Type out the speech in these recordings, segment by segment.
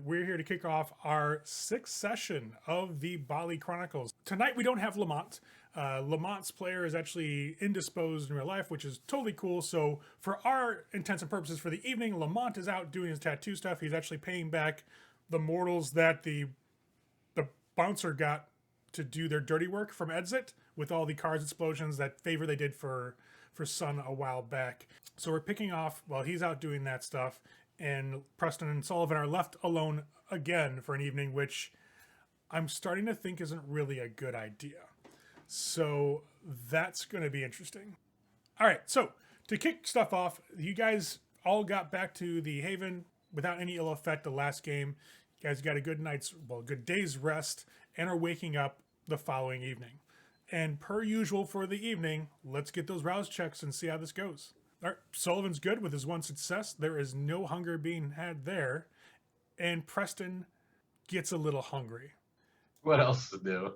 We're here to kick off our sixth session of the Baali Chronicles. Tonight we don't have Lemont. Lamont's player is actually indisposed in real life, which is totally cool. So for our intents and purposes for the evening, Lemont is out doing his tattoo stuff. He's actually paying back the mortals that the bouncer got to do their dirty work from Exit with all the cars explosions, that favor they did for Sun a while back. So we're picking off while he's out doing that stuff, and Preston and Sullivan are left alone again for an evening, which I'm starting to think isn't really a good idea. So that's going to be interesting. All right, so to kick stuff off, you guys all got back to the Haven without any ill effect the last game. You guys got a good day's rest and are waking up the following evening. And per usual for the evening, let's get those rouse checks and see how this goes. All right, Sullivan's good with his one success. There is no hunger being had there. And Preston gets a little hungry. What else to do?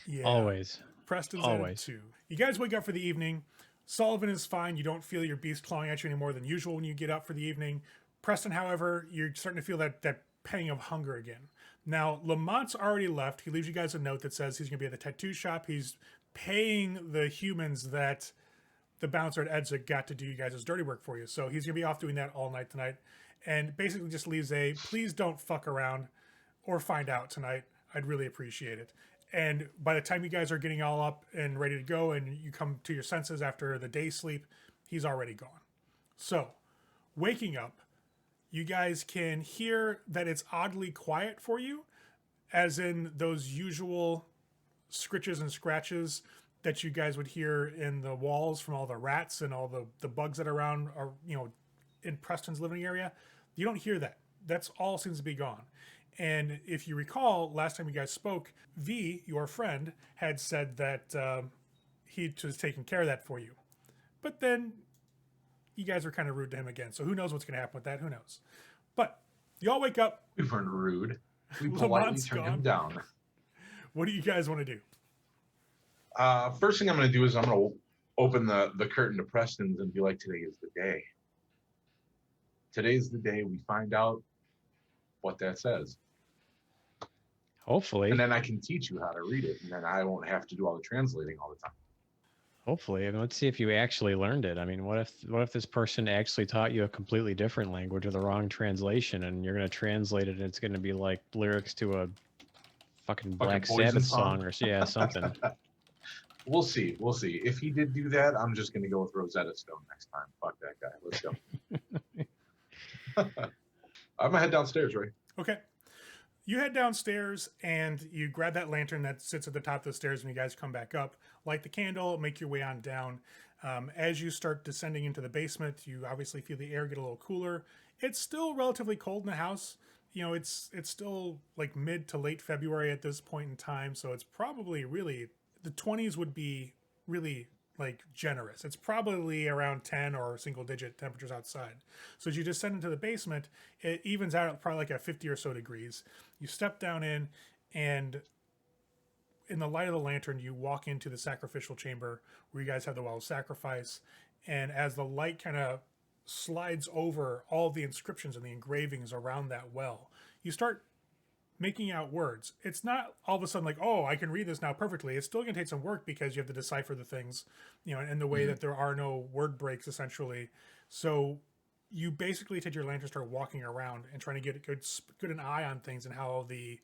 Yeah. Always. Preston's Always. at 2. You guys wake up for the evening. Sullivan is fine. You don't feel your beast clawing at you any more than usual when you get up for the evening. Preston, however, you're starting to feel that pang of hunger again. Now, Lamont's already left. He leaves you guys a note that says he's going to be at the tattoo shop. He's paying the humans that the bouncer at Exit got to do you guys' dirty work for you. So he's going to be off doing that all night tonight. And basically just leaves a, please don't fuck around or find out tonight. I'd really appreciate it. And by the time you guys are getting all up and ready to go and you come to your senses after the day sleep, he's already gone. So, waking up, you guys can hear that it's oddly quiet for you, as in those usual scritches and scratches that you guys would hear in the walls from all the rats and all the bugs that are around, or, in Preston's living area. You don't hear that. That's all seems to be gone. And if you recall, last time you guys spoke, V, your friend, had said that he was taking care of that for you. But then you guys were kind of rude to him again. So who knows what's going to happen with that? Who knows? But you all wake up. We weren't rude. We politely Lamont's turned gone. him down. What do you guys want to do? First thing I'm going to do is I'm going to open the curtain to Preston's and be like, today is the day. Today's the day we find out what that says. Hopefully. And then I can teach you how to read it, and then I won't have to do all the translating all the time. Hopefully. And let's see if you actually learned it. I mean, what if this person actually taught you a completely different language or the wrong translation, and you're going to translate it and it's going to be like lyrics to a fucking Black Poison Sabbath song? song or something. We'll see. If he did do that, I'm just going to go with Rosetta Stone next time. Fuck that guy. Let's go. I'm going to head downstairs, Ray. Okay. You head downstairs and you grab that lantern that sits at the top of the stairs when you guys come back up, light the candle, make your way on down. As you start descending into the basement, you obviously feel the air get a little cooler. It's still relatively cold in the house. It's still like mid to late February at this point in time. So it's probably really, the 20s would be really like generous. It's probably around 10 or single digit temperatures outside. So as you descend into the basement, it evens out at probably like at 50 or so degrees. You step down in, and in the light of the lantern, you walk into the sacrificial chamber where you guys have the well of sacrifice. And as the light kind of slides over all the inscriptions and the engravings around that well, you start making out words. It's not all of a sudden like, oh, I can read this now perfectly. It's still going to take some work because you have to decipher the things, in the way that there are no word breaks, essentially. So you basically take your lantern, start walking around and trying to get a good an eye on things and how the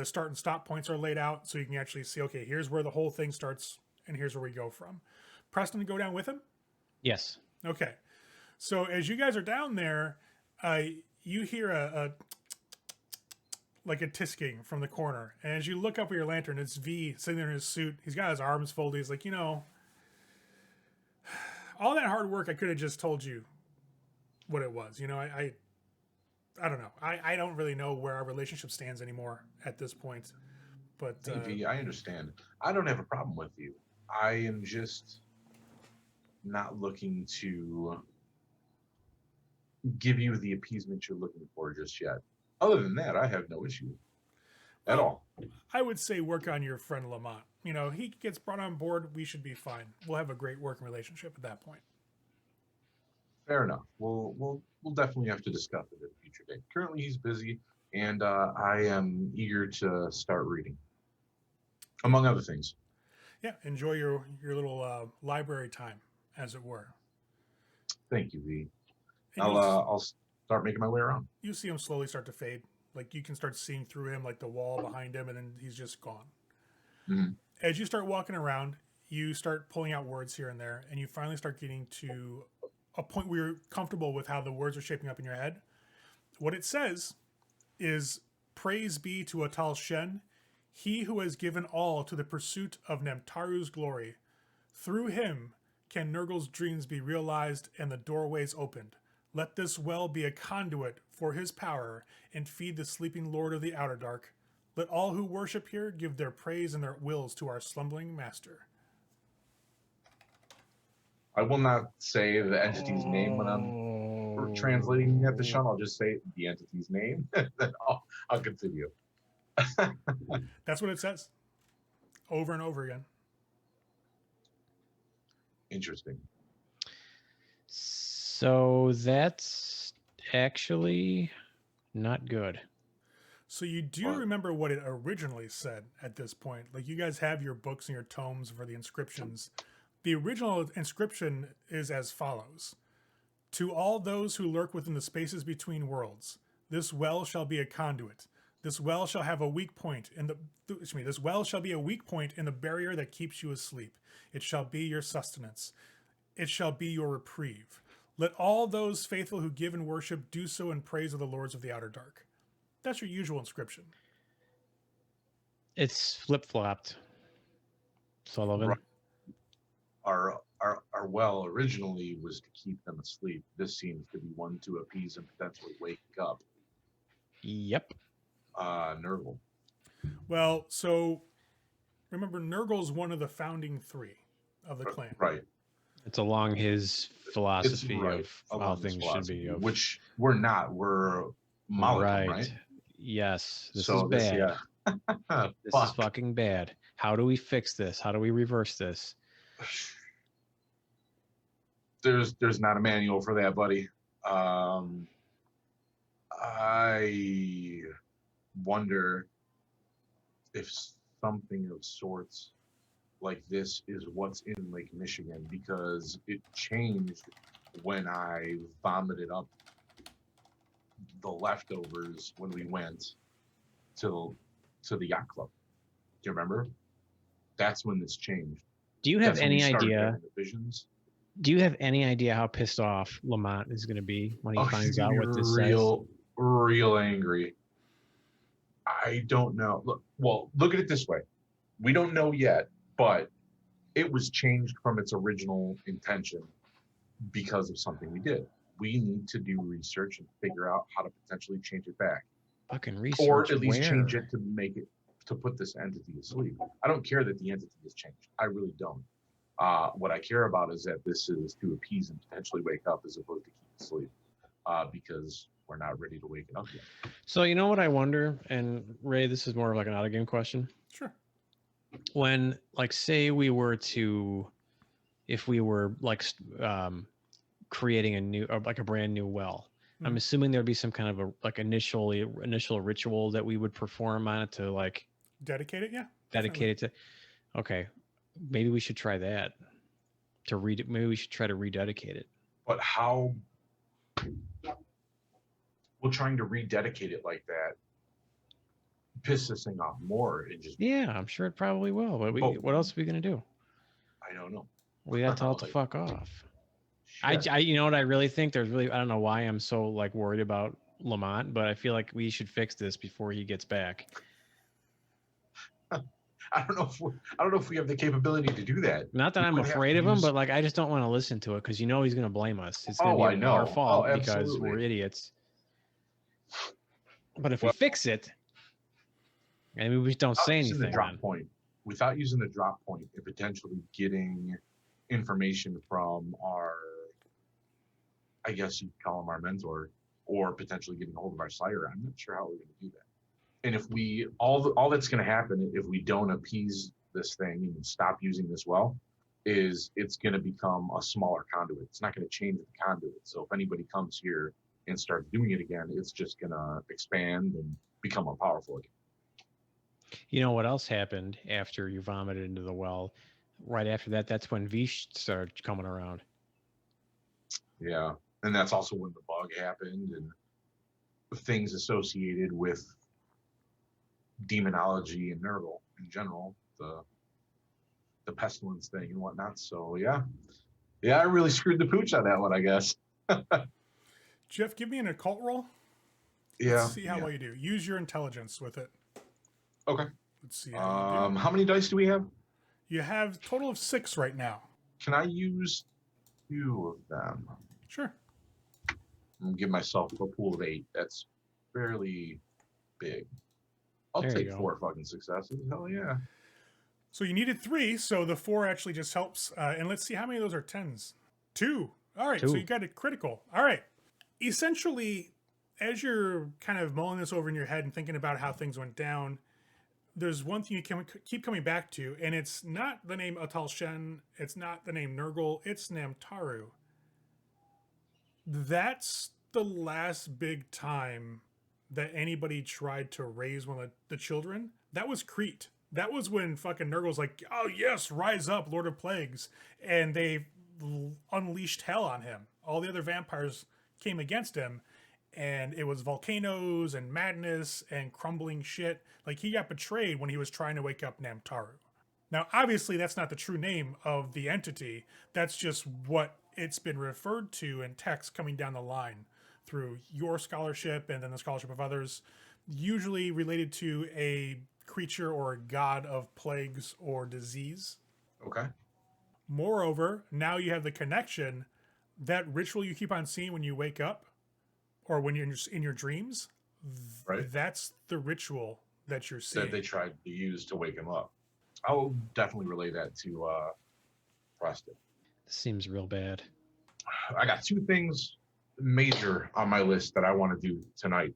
start and stop points are laid out, so you can actually see, okay, here's where the whole thing starts and here's where we go from. Preston, go down with him? Yes. Okay. So as you guys are down there, you hear a tisking from the corner. And as you look up with your lantern, it's V sitting there in his suit. He's got his arms folded. He's like, all that hard work, I could have just told you what it was. I don't know. I don't really know where our relationship stands anymore at this point. But Hey, V, I understand. I don't have a problem with you. I am just not looking to give you the appeasement you're looking for just yet. Other than that, I have no issue at all. I would say work on your friend Lemont. He gets brought on board, we should be fine. We'll have a great working relationship at that point. Fair enough. We'll definitely have to discuss it at a future date. Currently, he's busy, and I am eager to start reading, among other things. Yeah, enjoy your little library time, as it were. Thank you, V. And you'll I'll start making my way around. you see him slowly start to fade. Like you can start seeing through him, like the wall behind him, and then he's just gone. Mhm. As you start walking around, you start pulling out words here and there, and you finally start getting to a point where you're comfortable with how the words are shaping up in your head. What it says is, "Praise be to Atal Shen, he who has given all to the pursuit of Nemtaru's glory. Through him can Nurgle's dreams be realized and the doorways opened. Let this well be a conduit for his power and feed the sleeping lord of the outer dark. Let all who worship here give their praise and their wills to our slumbering master." I will not say the entity's name when I'm translating at the shun. I'll just say the entity's name, then I'll continue. That's what it says. Over and over again. Interesting. So that's actually not good. So you do What? remember what it originally said at this point. Like you guys have your books and your tomes for the inscriptions. The original inscription is as follows: "To all those who lurk within the spaces between worlds, this well shall be a conduit. This well shall have a weak point in the this well shall be a weak point in the barrier that keeps you asleep. It shall be your sustenance. It shall be your reprieve. Let all those faithful who give and worship do so in praise of the lords of the outer dark." That's your usual inscription. It's flip flopped. Sullivan. Right. Our well originally was to keep them asleep. This seems to be one to appease and potentially wake up Yep. Nurgle. Well, so remember, Nurgle's one of the founding three of the clan. Right. It's along his philosophy right, of how along this things should be. philosophy, which we're not. We're Malachim, right? Yes. This So is bad. yeah. This is fucking bad. How do we fix this? How do we reverse this? There's not a manual for that, buddy. I wonder if something of sorts like this is what's in Lake Michigan, because it changed when I vomited up the leftovers when we went to the yacht club. Do you remember? That's when this changed. Do you have That's when we any started idea? having the visions. Do you have any idea how pissed off Lemont is going to be when he finds He's out gonna what be this says? real angry. I don't know. Look at it this way. We don't know yet, but it was changed from its original intention because of something we did. We need to do research and figure out how to potentially change it back, Fucking research. or at least where? change it to put this entity asleep. I don't care that the entity has changed. I really don't. What I care about is that this is to appease and potentially wake up as opposed to keep it asleep, because we're not ready to wake it up yet. So you know what I wonder, and Ray, this is more of like an out of game question. Sure. When, like, say we were to, if we were like creating a new, or like a brand new well, I'm assuming there'd be some kind of a like initial ritual that we would perform on it to like Dedicate it, yeah. dedicate it to. Okay, maybe we should try that. Maybe we should try to rededicate it. But how? Well, trying to rededicate it like that piss this thing off more. It just, Yeah, I'm sure it probably will. But what else are we gonna do? I don't know. We got to tell it to fuck off. Shit. I you know what I really think? I don't know why I'm so like worried about Lemont, but I feel like we should fix this before he gets back. I don't know if we have the capability to do that. Not that We I'm would have afraid to of him, use- but like I just don't want to listen to it because you know he's gonna blame us. It's gonna Oh, be I our know. fault Oh, because absolutely. we're idiots. But if we fix it, and we just don't say using the anything, drop then point, without using the drop point and potentially getting information from our, I guess you could call him our mentor, or potentially getting a hold of our sire, I'm not sure how we're going to do that. And if all that's going to happen if we don't appease this thing and stop using this well, is it's going to become a smaller conduit. It's not going to change the conduit. So if anybody comes here and starts doing it again, it's just going to expand and become more powerful again. You know what else happened after you vomited into the well? Right after that, that's when Vish started coming around. Yeah. And that's also when the bug happened and things associated with demonology and Nurgle in general, the pestilence thing and whatnot. So yeah, I really screwed the pooch on that one, I guess. Jeff, give me an occult roll. Yeah. Let's see how well you do. Use your intelligence with it. Okay. Let's see how you do. How many dice do we have? You have a total of 6 right now. Can I use 2 of them? Sure. And give myself a pool of 8. That's fairly big. I'll There you take go. 4 fucking successes. Hell yeah. So you needed 3, so the 4 actually just helps. And let's see how many of those are 10s. 2. All right, so 2. you got a critical. All right. Essentially, as you're kind of mulling this over in your head and thinking about how things went down, there's one thing you can keep coming back to, and it's not the name Atal Shen, it's not the name Nurgle, it's Namtaru. That's the last big time that anybody tried to raise one of the children. That was Crete. That was when fucking Nurgle's like, oh yes, rise up, Lord of Plagues. And they unleashed hell on him. All the other vampires came against him, and it was volcanoes and madness and crumbling shit. Like, he got betrayed when he was trying to wake up Namtaru. Now, obviously, that's not the true name of the entity. That's just what it's been referred to in text coming down the line through your scholarship and then the scholarship of others, usually related to a creature or a god of plagues or disease. Okay. Moreover, now you have the connection. That ritual you keep on seeing when you wake up or when you're in your dreams, Right. That's the ritual that you're seeing. That they tried to use to wake him up. I'll definitely relay that to Preston. This seems real bad. I got 2 things major on my list that I want to do tonight.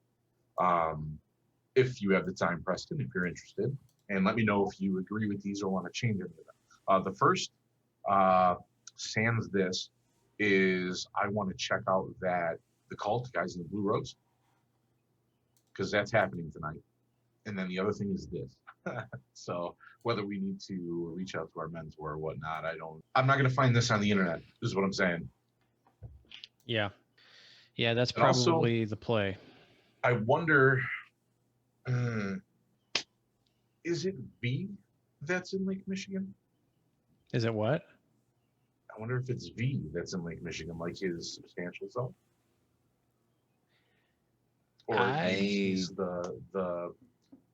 If you have the time, Preston, if you're interested, and let me know if you agree with these or want to change any of them. The first, sans this, is I want to check out the cult, guys in the blue robes, because that's happening tonight. And then the other thing is this. So whether we need to reach out to our mentor or whatnot, I'm not going to find this on the internet, is what I'm saying. Yeah. Yeah, that's And also, probably the play. I wonder, is it V that's in Lake Michigan? Is it what? I wonder if it's V that's in Lake Michigan, like his substantial self. Or maybe he's the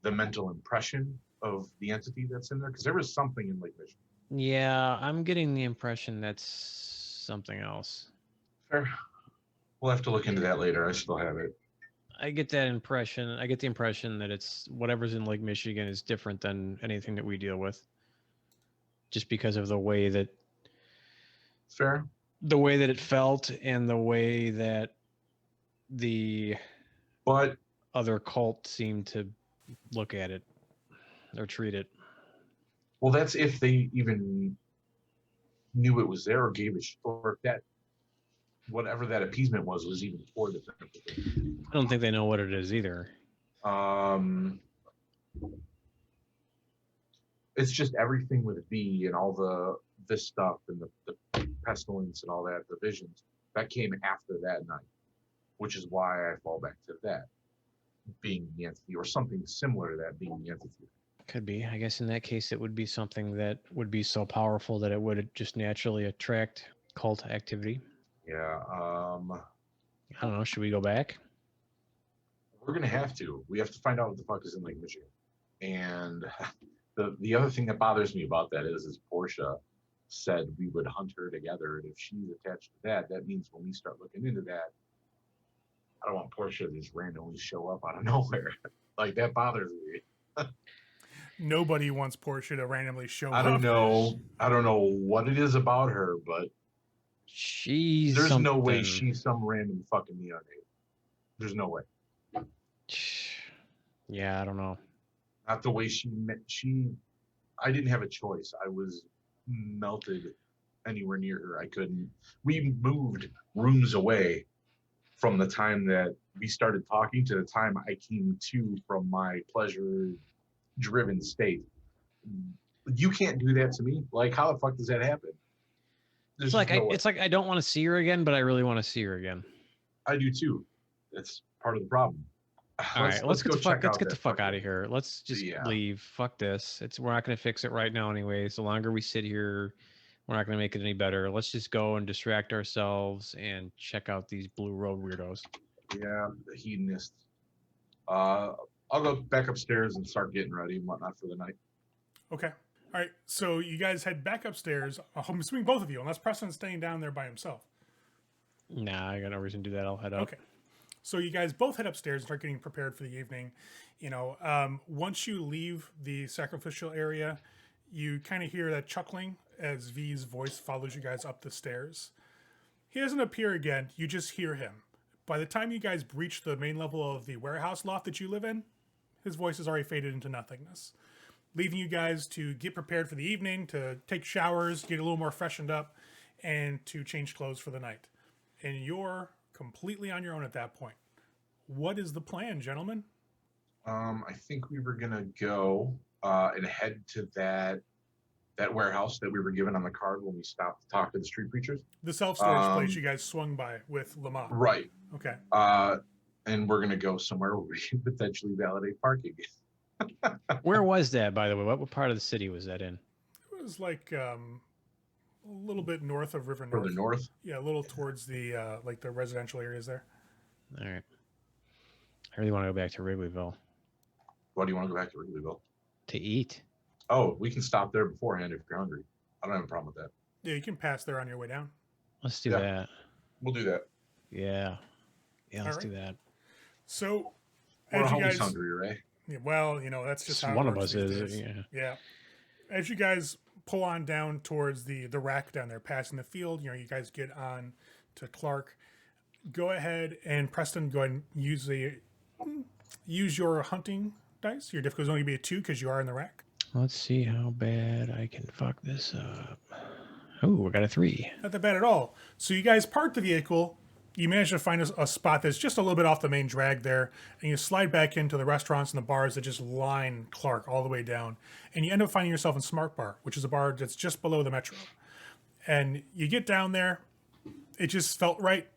mental impression of the entity that's in there, because there was something in Lake Michigan. Yeah, I'm getting the impression that's something else. Fair. We'll have to look into that later. I still have it. I get that impression. I get the impression that it's whatever's in Lake Michigan is different than anything that we deal with. Just because of the way that Fair. it felt and the way that the But other cult seemed to look at it or treat it. well, that's if they even knew it was there or gave it, or if that whatever that appeasement was even for the thing. I don't think they know what it is either. It's just everything with V and all this stuff and the pestilence and all that, the visions that came after that night, which is why I fall back to that being the entity, or something similar to that being the entity. Could be. I guess in that case, it would be something that would be so powerful that it would just naturally attract cult activity. Yeah. I don't know. Should we go back? We're gonna have to. We have to find out what the fuck is in Lake Michigan. And the other thing that bothers me about that is Portia said we would hunt her together, and if she's attached to that, that means when we start looking into that, I don't want Portia to just randomly show up out of nowhere. Like, that bothers me. Nobody wants Portia to randomly show up. I don't know what it is about her, but there's no way she's some random fucking neonate. There's no way. Yeah, I don't know. Not the way she I didn't have a choice. I was melted anywhere near her. I couldn't. We moved rooms away from the time that we started talking to the time I came to from my pleasure-driven state. You can't do that to me. Like, how the fuck does that happen? There's It's like just no way. it's like I don't want to see her again, but I really want to see her again. I do too. That's part of the problem. All right, let's get go the fuck check let's out get the that fuck out fucking- of here. Let's just Yeah. leave. Fuck this. We're not gonna fix it right now anyways. The longer we sit here, we're not gonna make it any better. Let's just go and distract ourselves and check out these blue road weirdos. Yeah, the hedonists. I'll go back upstairs and start getting ready and whatnot for the night. Okay. All right. So you guys head back upstairs. I'm assuming both of you, unless Preston's staying down there by himself. Nah, I got no reason to do that. I'll head up. Okay. So you guys both head upstairs and start getting prepared for the evening. Once you leave the sacrificial area, you kind of hear that chuckling as V's voice follows you guys up the stairs. He doesn't appear again. You just hear him. By the time you guys reach the main level of the warehouse loft that you live in, his voice has already faded into nothingness, leaving you guys to get prepared for the evening, to take showers, get a little more freshened up, and to change clothes for the night. And you're completely on your own at that point. What is the plan, gentlemen? I think we were gonna go and head to that warehouse that we were given on the card when we stopped to talk to the street preachers. The self-storage place you guys swung by with Lemont. Right. Okay. And we're gonna go somewhere where we can potentially validate parking. Where was that, by the way? What part of the city was that in? It was like a little bit north of River For North. the north. Yeah, a little towards the like the residential areas there. All right. I really want to go back to Wrigleyville Why do you want to go back to Wrigleyville? to eat. Oh, we can stop there beforehand if you're hungry. I don't have a problem with that. Yeah, you can pass there on your way down. Let's do Yeah. that. We'll do that. Yeah. Yeah, let's All do right. that. So, We're as you always guys, hungry, right? yeah, well, that's just how One it of works us these is. days. Yeah. Yeah. As you guys pull on down towards the rack down there, passing the field, you guys get on to Clark. Go ahead and Preston, go ahead and use your hunting dice. Your difficulty is only going to be a 2 because you are in the rack. Let's see how bad I can fuck this up. Oh, we got a 3. Not that bad at all. So you guys park the vehicle. You manage to find a spot that's just a little bit off the main drag there, and you slide back into the restaurants and the bars that just line Clark all the way down. And you end up finding yourself in Smart Bar, which is a bar that's just below the Metro. And you get down there. It just felt right.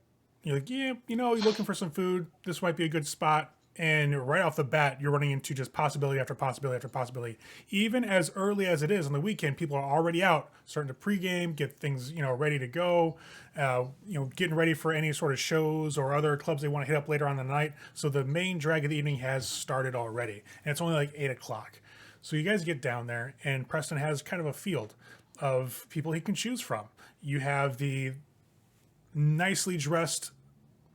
You're like, yeah, you're looking for some food. This might be a good spot. And right off the bat, you're running into just possibility after possibility after possibility. Even as early as it is on the weekend, people are already out, starting to pregame, get things, ready to go, getting ready for any sort of shows or other clubs they want to hit up later on in the night. So the main drag of the evening has started already. And it's only like 8 o'clock. So you guys get down there, and Preston has kind of a field of people he can choose from. You have the nicely dressed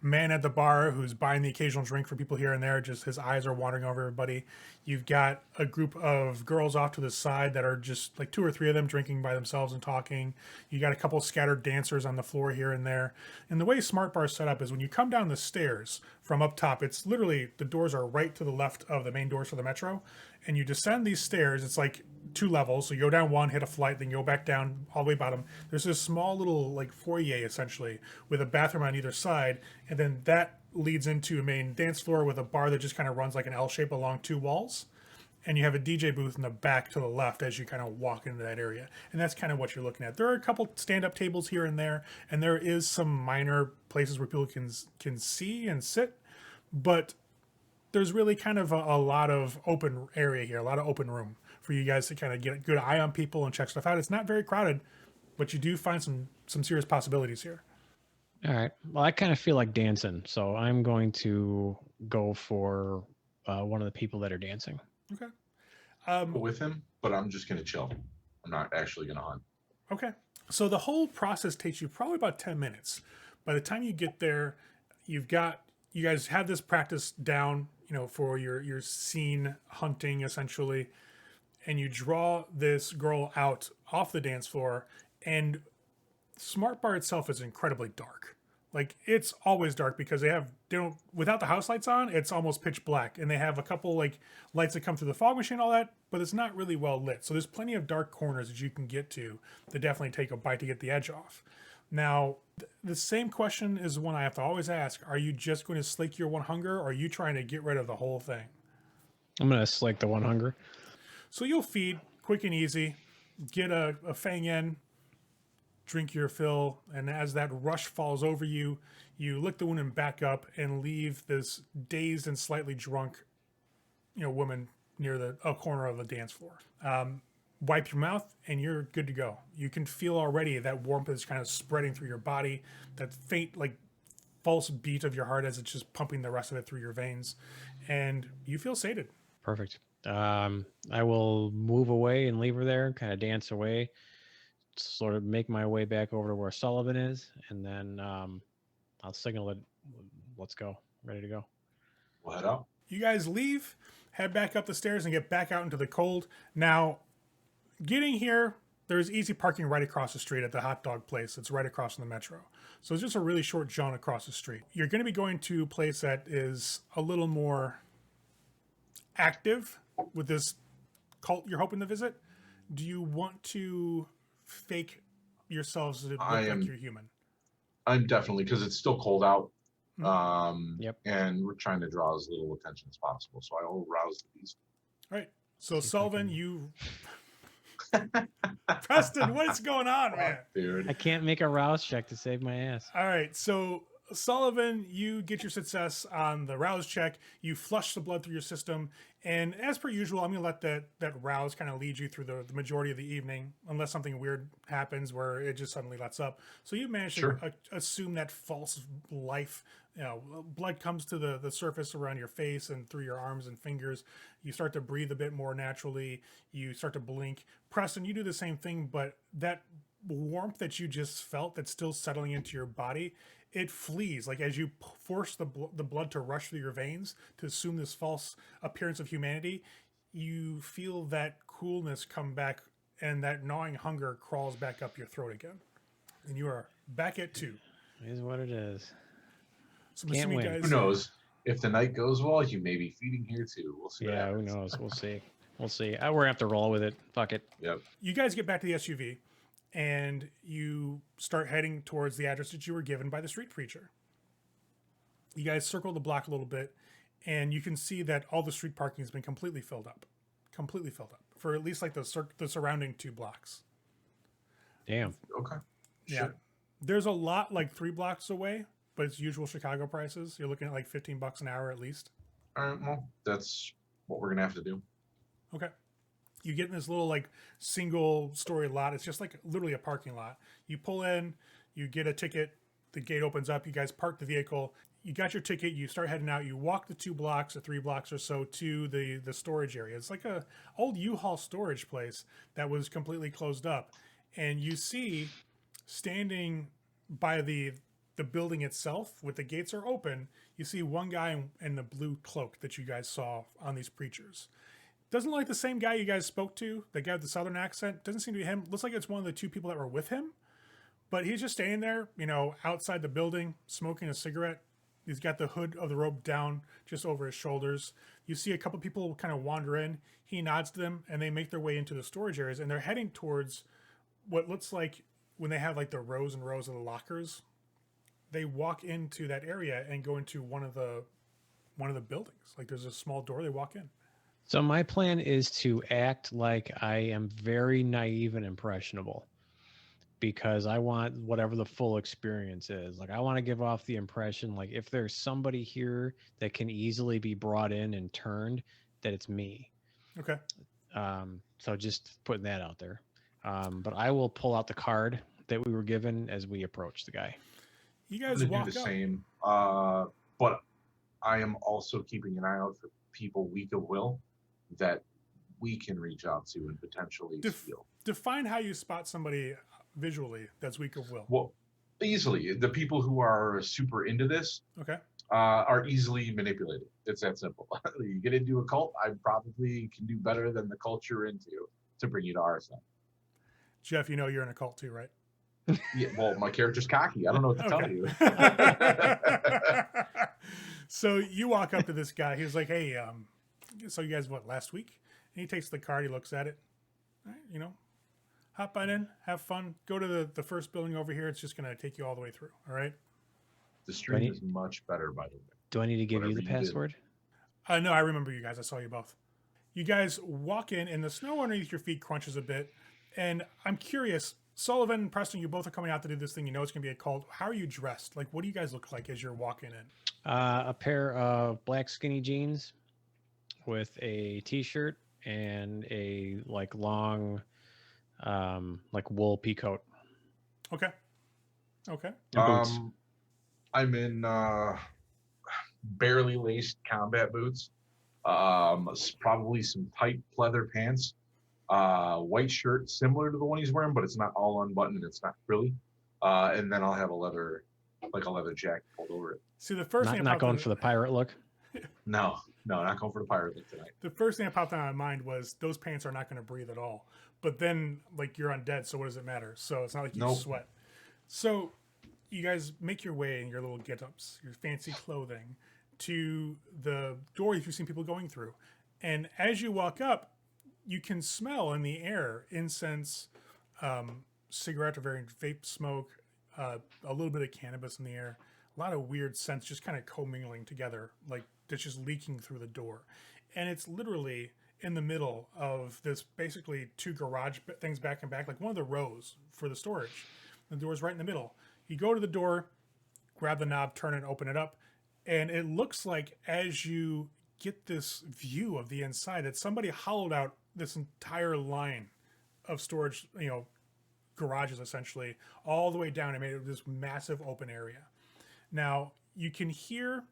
man at the bar who's buying the occasional drink for people here and there, just his eyes are wandering over everybody. You've got a group of girls off to the side that are just like 2 or 3 of them drinking by themselves and talking. You got a couple scattered dancers on the floor here and there. And the way Smart Bar is set up is when you come down the stairs from up top, it's literally the doors are right to the left of the main doors for the Metro. And you descend these stairs, it's like 2 levels. So you go down 1, hit a flight, then you go back down all the way bottom. There's this small little like foyer essentially with a bathroom on either side. And then that leads into a main dance floor with a bar that just kind of runs like an L shape along 2 walls. And you have a DJ booth in the back to the left as you kind of walk into that area. And that's kind of what you're looking at. There are a couple stand-up tables here and there, and there is some minor places where people can see and sit. But there's really kind of a lot of open area here, a lot of open room for you guys to kind of get a good eye on people and check stuff out. It's not very crowded, but you do find some serious possibilities here. All right. Well, I kind of feel like dancing, so I'm going to go for one of the people that are dancing. Okay. With him, but I'm just gonna chill. I'm not actually gonna hunt. Okay. So the whole process takes you probably about 10 minutes. By the time you get there, you guys have this practice down, for your scene hunting essentially, and you draw this girl out off the dance floor, and Smart Bar itself is incredibly dark. Like it's always dark because they don't without the house lights on, it's almost pitch black, and they have a couple like lights that come through the fog machine, all that, but it's not really well lit. So there's plenty of dark corners that you can get to that definitely take a bite to get the edge off. Now, the same question is one I have to always ask: are you just going to slake your one hunger, or are you trying to get rid of the whole thing? I'm gonna slake the one hunger. So you'll feed quick and easy, get a fang in, drink your fill, and as that rush falls over you, you lick the wound and back up and leave this dazed and slightly drunk, woman near a corner of the dance floor. Wipe your mouth and you're good to go. You can feel already that warmth is kind of spreading through your body, that faint like false beat of your heart as it's just pumping the rest of it through your veins, and you feel sated. Perfect. I will move away and leave her there, kind of dance away, sort of make my way back over to where Sullivan is, and then I'll signal it. Let's go. Ready to go. We'll head out. You guys leave, head back up the stairs, and get back out into the cold. Now, getting here, there's easy parking right across the street at the hot dog place. It's right across from the metro. So it's just a really short jaunt across the street. You're going to be going to a place that is a little more active with this cult you're hoping to visit. Do you want to fake yourselves to look like you're human? I'm definitely, because it's still cold out. Yep. And we're trying to draw as little attention as possible. So I will rouse the beast. All right. So Sullivan, Preston, what is going on, man? Dude. I can't make a rouse check to save my ass. All right. So Sullivan, you get your success on the rouse check. You flush the blood through your system. And as per usual, I'm going to let that rouse kind of lead you through the majority of the evening, unless something weird happens where it just suddenly lets up. So you manage to assume that false life. Blood comes to the surface around your face and through your arms and fingers. You start to breathe a bit more naturally. You start to blink. Preston, you do the same thing, but that warmth that you just felt that's still settling into your body, it flees. Like as you force the blood to rush through your veins to assume this false appearance of humanity, you feel that coolness come back and that gnawing hunger crawls back up your throat again. And you are back at 2. It is what it is. So I'm assuming, guys, who knows? If the night goes well, you may be feeding here too. We'll see. Yeah, who knows? We'll see. We'll see. We're gonna have to roll with it. Fuck it. Yep. You guys get back to the SUV and you start heading towards the address that you were given by the street preacher. You guys circle the block a little bit and you can see that all the street parking has been completely filled up for at least like the surrounding 2 blocks. Damn. Okay. Yeah. Sure. There's a lot like 3 blocks away, but it's usual Chicago prices. You're looking at like $15 an hour at least. All right. Well, that's what we're gonna have to do. Okay. You get in this little like single story lot. It's just like literally a parking lot. You pull in, you get a ticket, the gate opens up, you guys park the vehicle, you got your ticket, you start heading out, you walk the 2 blocks or 3 blocks or so to the storage area. It's like a old U-Haul storage place that was completely closed up. And you see standing by the building itself with the gates are open, you see one guy in the blue cloak that you guys saw on these preachers. Doesn't look like the same guy you guys spoke to, the guy with the southern accent. Doesn't seem to be him. Looks like it's one of the 2 people that were with him. But he's just standing there, outside the building, smoking a cigarette. He's got the hood of the robe down just over his shoulders. You see a couple people kind of wander in. He nods to them, and they make their way into the storage areas. And they're heading towards what looks like when they have like the rows and rows of the lockers. They walk into that area and go into one of the buildings. Like there's a small door. They walk in. So my plan is to act like I am very naive and impressionable because I want whatever the full experience is. Like I want to give off the impression, like if there's somebody here that can easily be brought in and turned, that it's me. Okay. So just putting that out there. But I will pull out the card that we were given as we approach the guy. You guys do walk the up. same. But I am also keeping an eye out for people weak of will that we can reach out to and potentially steal. Define how you spot somebody visually that's weak of will. Well, easily. The people who are super into this Okay. Are easily manipulated. It's that simple. You get into a cult, I probably can do better than the cult you're into to bring you to our side. Jeff, you're in a cult too, right? Yeah, well, my character's cocky. I don't know what to tell you. So you walk up to this guy. He was like, "Hey, so you guys what last week?" And he takes the card. He looks at it. All right, hop on in, have fun. Go to the first building over here. It's just gonna take you all the way through. All right. The stream is much better, by the way. Do I need to give you the Whatever you do. password? No, I remember you guys. I saw you both. You guys walk in, and the snow underneath your feet crunches a bit. And I'm curious, Sullivan and Preston, you both are coming out to do this thing. You know it's going to be a cult. How are you dressed? Like, what do you guys look like as you're walking in? A pair of black skinny jeans with a t-shirt and a like long, like wool pea coat. Okay. Okay. And boots. I'm in barely laced combat boots. Probably some tight pleather pants. White shirt similar to the one he's wearing, but it's not all unbuttoned and it's not frilly. And then I'll have a leather jacket pulled over it. See, the first thing Not going for the pirate look. No, not going for the pirate look tonight. The first thing that popped in my mind was those pants are not going to breathe at all. But then, like, you're undead, so what does it matter? So it's not like you sweat. So you guys make your way in your little get-ups, your fancy clothing, to the door that you've seen people going through. And as you walk up, you can smell in the air incense, cigarette or very vape smoke, a little bit of cannabis in the air, a lot of weird scents just kind of commingling together, like it's just leaking through the door. And it's literally in the middle of this basically two garage things back and back, like one of the rows for the storage. The door's right in the middle. You go to the door, grab the knob, turn it, open it up, and it looks like as you get this view of the inside that somebody hollowed out this entire line of storage, garages essentially, all the way down and made it this massive open area. Now, you can hear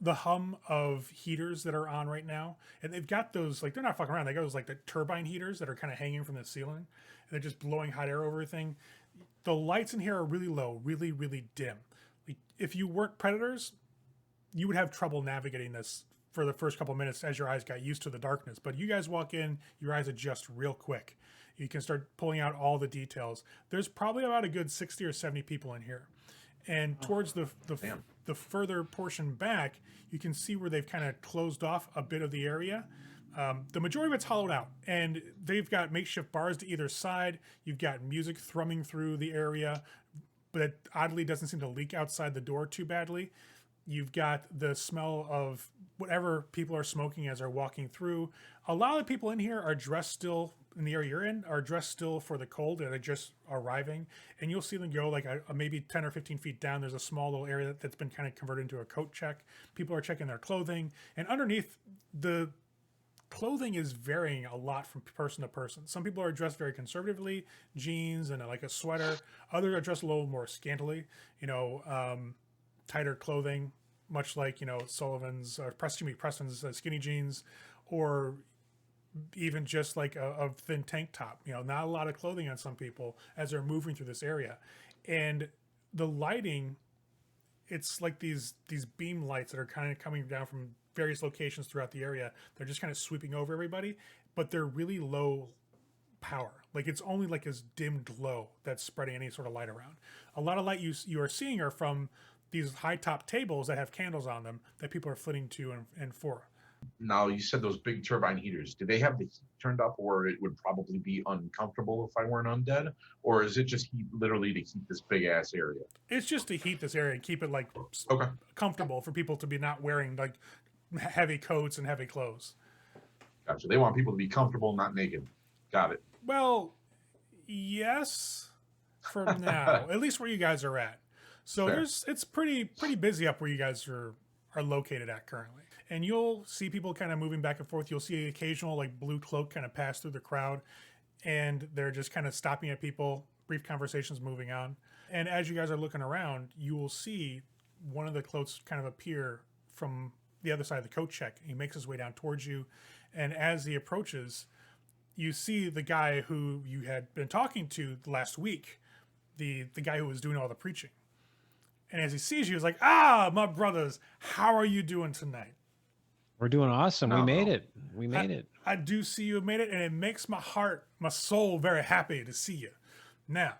the hum of heaters that are on right now, and they've got those, like, they're not fucking around. They got those, like, the turbine heaters that are kind of hanging from the ceiling, and they're just blowing hot air over everything. The lights in here are really low, really, really dim. Like, if you weren't predators, you would have trouble navigating this for the first couple minutes as your eyes got used to the darkness. But you guys walk in, your eyes adjust real quick. You can start pulling out all the details. There's probably about a good 60 or 70 people in here. And towards the further portion back, you can see where they've kind of closed off a bit of the area. The majority of it's hollowed out, and they've got makeshift bars to either side. You've got music thrumming through the area, but it oddly doesn't seem to leak outside the door too badly. You've got the smell of whatever people are smoking as they're walking through. A lot of the people in here are dressed still, in the area you're in, are dressed still for the cold, and they're just arriving. And you'll see them go like maybe 10 or 15 feet down. There's a small little area that's been kind of converted into a coat check. People are checking their clothing. And underneath, the clothing is varying a lot from person to person. Some people are dressed very conservatively, jeans and like a sweater. Others are dressed a little more scantily, tighter clothing, much like, Sullivan's or Preston's skinny jeans, or even just like a thin tank top. Not a lot of clothing on some people as they're moving through this area. And the lighting, it's like these beam lights that are kind of coming down from various locations throughout the area. They're just kind of sweeping over everybody, but they're really low power. Like, it's only like this dim glow that's spreading any sort of light around. A lot of light you are seeing are from these high top tables that have candles on them that people are flitting to and for. Now, you said those big turbine heaters. Do they have the heat turned up, or it would probably be uncomfortable if I weren't undead? Or is it just heat literally to heat this big ass area? It's just to heat this area and keep it like Okay. comfortable for people to be not wearing like heavy coats and heavy clothes. Gotcha. They want people to be comfortable, not naked. Got it. Well, yes, for now, at least where you guys are at. So Fair. it's pretty busy up where you guys are located at currently. And you'll see people kind of moving back and forth. You'll see an occasional like blue cloak kind of pass through the crowd, and they're just kind of stopping at people, brief conversations moving on. And as you guys are looking around, you will see one of the cloaks kind of appear from the other side of the coat check. He makes his way down towards you, and as he approaches, you see the guy who you had been talking to last week, the guy who was doing all the preaching. And as he sees you, he's like, my brothers, how are you doing tonight? We're doing awesome. We made it. We made it. I do see you made it, and it makes my soul very happy to see you. Now,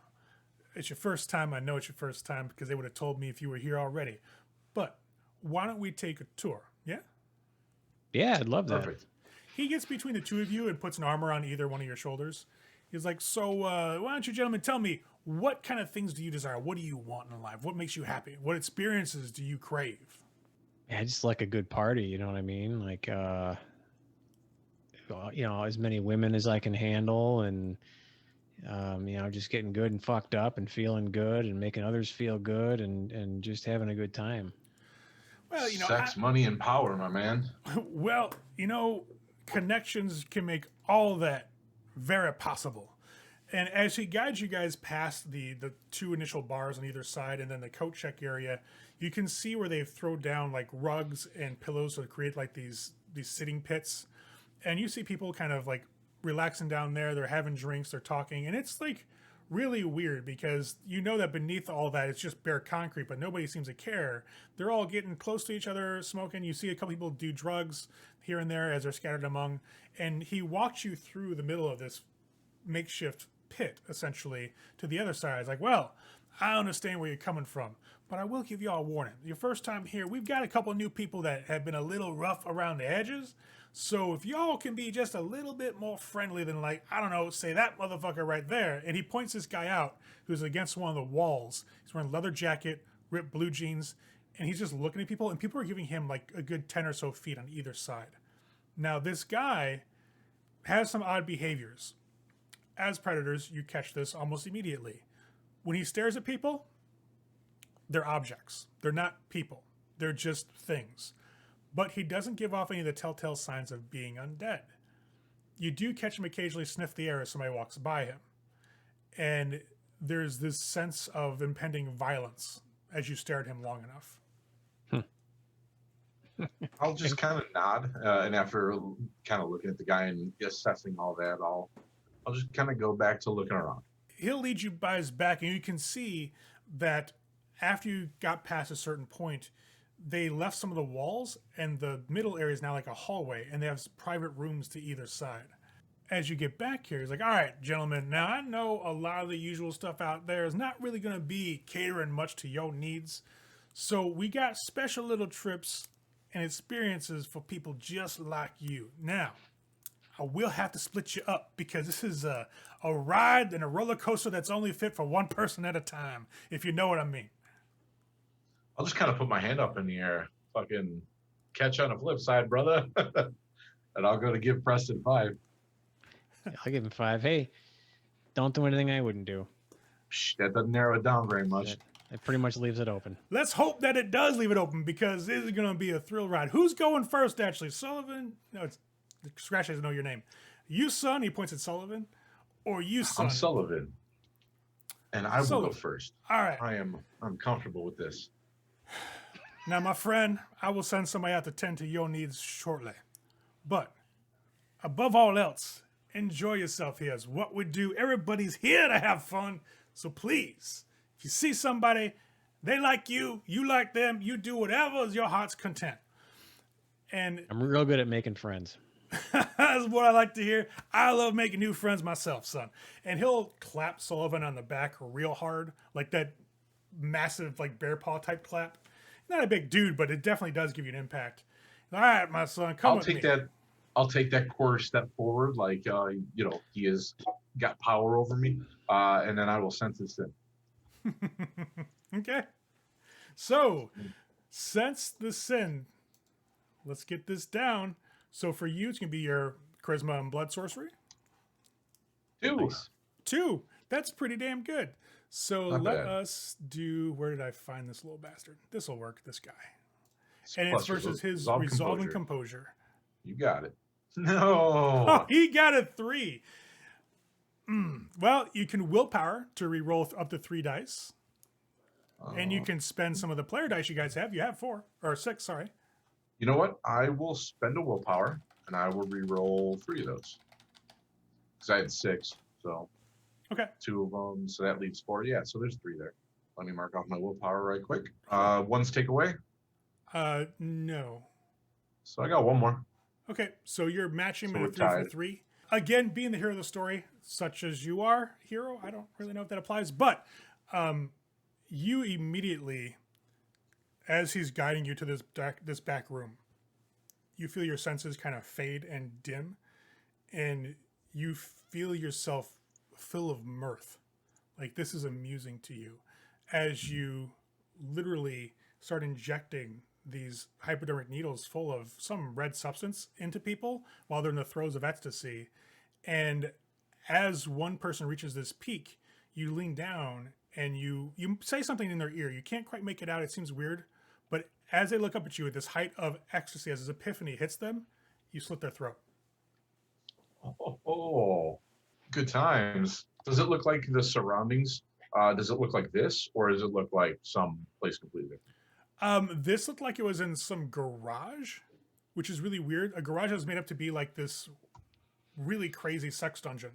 it's your first time. I know it's your first time because they would have told me if you were here already. But why don't we take a tour? Yeah? Yeah, I'd love that. Perfect. He gets between the two of you and puts an armor on either one of your shoulders. He's like, so why don't you gentlemen tell me, what kind of things do you desire? What do you want in life? What makes you happy? What experiences do you crave? Yeah, just like a good party, you know what I mean? Like, as many women as I can handle, and just getting good and fucked up and feeling good and making others feel good and just having a good time. Well, Sex, money, and power, my man. well, connections can make all that very possible. And as he guides you guys past the two initial bars on either side and then the coat check area, you can see where they've thrown down like rugs and pillows to create like these sitting pits. And you see people kind of like relaxing down there. They're having drinks, they're talking, and it's like really weird because you know that beneath all that it's just bare concrete, but nobody seems to care. They're all getting close to each other, smoking. You see a couple people do drugs here and there as they're scattered among, and he walks you through the middle of this makeshift pit essentially to the other side. It's like, well, I understand where you're coming from, but I will give you all a warning. Your first time here, we've got a couple new people that have been a little rough around the edges. So if y'all can be just a little bit more friendly than, like, I don't know, say that motherfucker right there. And he points this guy out who's against one of the walls. He's wearing a leather jacket, ripped blue jeans, and he's just looking at people, and people are giving him like a good 10 or so feet on either side. Now, this guy has some odd behaviors. As predators, you catch this almost immediately. When he stares at people, they're objects. They're not people. They're just things. But he doesn't give off any of the telltale signs of being undead. You do catch him occasionally sniff the air as somebody walks by him. And there's this sense of impending violence as you stare at him long enough. I'll just kind of nod, and after kind of looking at the guy and assessing all that, I'll just kind of go back to looking around. He'll lead you by his back, and you can see that after you got past a certain point, they left some of the walls, and the middle area is now like a hallway, and they have private rooms to either side. As you get back here, he's like, all right, gentlemen, now I know a lot of the usual stuff out there is not really going to be catering much to your needs. So we got special little trips and experiences for people just like you. Now, I will have to split you up because this is a ride and a roller coaster that's only fit for one person at a time, if you know what I mean. I'll just kind of put my hand up in the air, fucking catch on the flip side, brother. And I'll go to give Preston 5. I'll give him 5. Hey, don't do anything I wouldn't do. That doesn't narrow it down very much. It pretty much leaves it open. Let's hope that it does leave it open because this is going to be a thrill ride. Who's going first, actually? Sullivan? No, it's Scratch doesn't know your name. You, son, he points at Sullivan, or you, son? I'm Sullivan, and I will go first. All right. I'm comfortable with this. Now, my friend, I will send somebody out to tend to your needs shortly. But above all else, enjoy yourself here is what we do. Everybody's here to have fun. So please, if you see somebody, they like you like them, you do whatever is your heart's content. And I'm real good at making friends. that's what I like to hear. I love making new friends myself, son. And he'll clap Sullivan on the back real hard, like that massive, like bear paw type clap. Not a big dude, but it definitely does give you an impact. All right, my son, come with me. I'll take that quarter step forward, like he has got power over me, and then I will sense his sin. Okay. So, sense the sin. Let's get this down. So for you, it's going to be your charisma and blood sorcery. 2. Nice. 2. That's pretty damn good. So Not let bad. us do, where did I find this little bastard? This will work, this guy. And Plus it's versus his resolve resolving composure. You got it. No. Oh, he got a 3. Well, you can willpower to re-roll up to 3 dice. And you can spend some of the player dice you guys have. You have 4 or 6, sorry. You know what? I will spend a willpower, and I will re-roll 3 of those. Because I had 6, so Okay. 2 of them, so that leaves 4. Yeah, so there's 3 there. Let me mark off my willpower right quick. 1's takeaway. No. So I got 1 more. Okay, so you're matching So him in a we're 3 for tied. 3. Again, being the hero of the story, such as you are, hero, I don't really know if that applies, but You immediately, as he's guiding you to this back room, you feel your senses kind of fade and dim, and you feel yourself full of mirth. Like this is amusing to you as you literally start injecting these hypodermic needles full of some red substance into people while they're in the throes of ecstasy. And as one person reaches this peak, you lean down and you say something in their ear. You can't quite make it out. It seems weird. But as they look up at you at this height of ecstasy, as this epiphany hits them, you slit their throat. Oh, good times. Does it look like the surroundings? Does it look like this, or does it look like some place completely different? This looked like it was in some garage, which is really weird. A garage that was made up to be like this really crazy sex dungeon.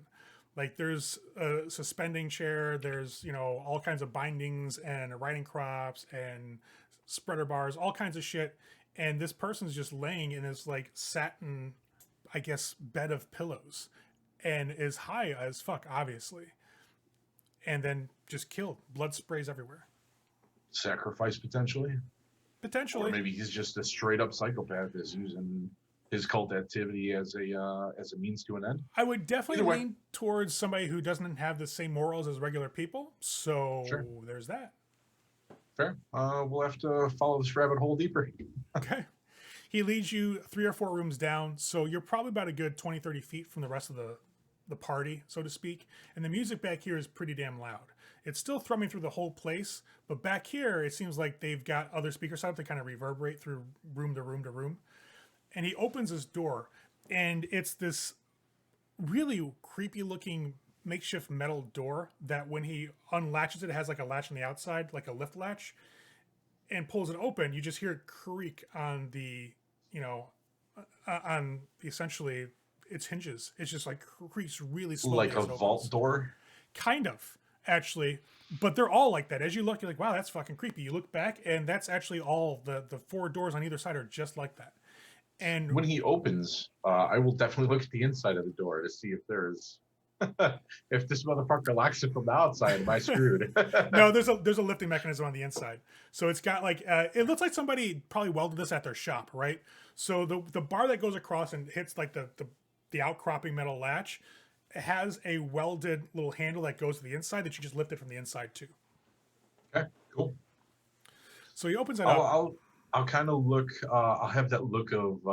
Like there's a suspending chair, there's, all kinds of bindings and riding crops and spreader bars, all kinds of shit. And this person's just laying in this like satin, I guess, bed of pillows and is high as fuck, obviously. And then just killed. Blood sprays everywhere. Sacrifice potentially? Potentially. Or maybe he's just a straight up psychopath that's using his cult activity as a means to an end. I would definitely lean towards somebody who doesn't have the same morals as regular people. So sure. There's that. Fair. We'll have to follow this rabbit hole deeper. Okay. He leads you 3 or 4 rooms down. So you're probably about a good 20, 30 feet from the rest of the party, so to speak. And the music back here is pretty damn loud. It's still thrumming through the whole place, but back here it seems like they've got other speakers set up to kind of reverberate through room to room to room. And he opens his door, and it's this really creepy looking makeshift metal door that when he unlatches it, it has like a latch on the outside, like a lift latch, and pulls it open. You just hear it creak on the, on essentially its hinges. It's just like creaks really slowly. Like a vault door? Kind of, actually. But they're all like that. As you look, you're like, wow, that's fucking creepy. You look back, and that's actually all the 4 doors on either side are just like that. And when he opens, I will definitely look at the inside of the door to see if there's if this motherfucker locks it from the outside. Am I screwed? No, there's a lifting mechanism on the inside. So it's got like it looks like somebody probably welded this at their shop, right? So the bar that goes across and hits like the outcropping metal latch, it has a welded little handle that goes to the inside that you just lift it from the inside too. Okay, cool. So he opens it up. I'll kind of look. I'll have that look of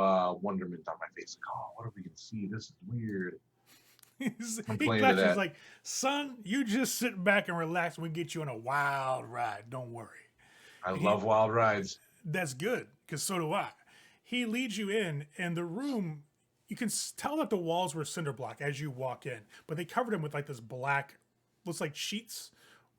wonderment on my face. Like, oh, what are we gonna see? This is weird. He flashes like, son, you just sit back and relax. We get you on a wild ride. Don't worry. I love wild rides. That's good, because so do I. He leads you in, and the room, you can tell that the walls were cinder block as you walk in, but they covered them with like this black, looks like sheets,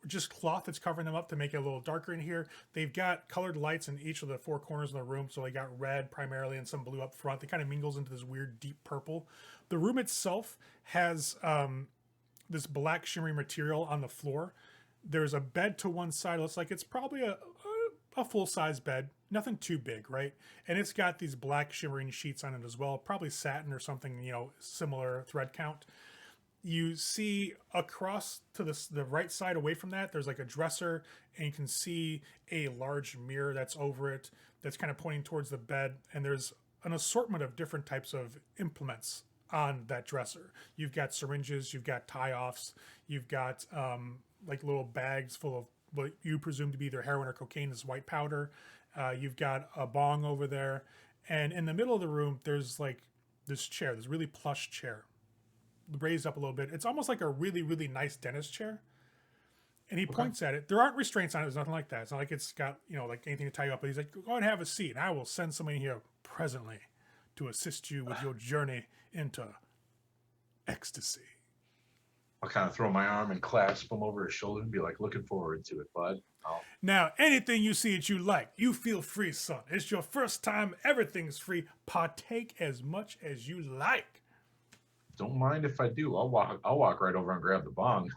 or just cloth that's covering them up to make it a little darker in here. They've got colored lights in each of the 4 corners of the room, so they got red primarily and some blue up front. It kind of mingles into this weird deep purple. The room itself has this black shimmery material on the floor. There's a bed to one side. It looks like it's probably a full-size bed. Nothing too big, right? And it's got these black shimmering sheets on it as well. Probably satin or something, similar thread count. You see across to the right side away from that, there's like a dresser, and you can see a large mirror that's over it that's kind of pointing towards the bed. And there's an assortment of different types of implements on that dresser. You've got syringes, you've got tie-offs, you've got like little bags full of what you presume to be either heroin or cocaine, is white powder. You've got a bong over there. And in the middle of the room, there's like this chair, this really plush chair, raised up a little bit. It's almost like a really, really nice dentist chair. And he points at it. There aren't restraints on it. There's nothing like that. It's not like it's got, like anything to tie you up. But he's like, go and have a seat. And I will send somebody here presently to assist you with your journey into ecstasy. I'll kind of throw my arm and clasp him over his shoulder and be like, looking forward to it, bud. Now, anything you see that you like, you feel free, son. It's your first time. Everything's free. Partake as much as you like. Don't mind if I do. I'll walk right over and grab the bong.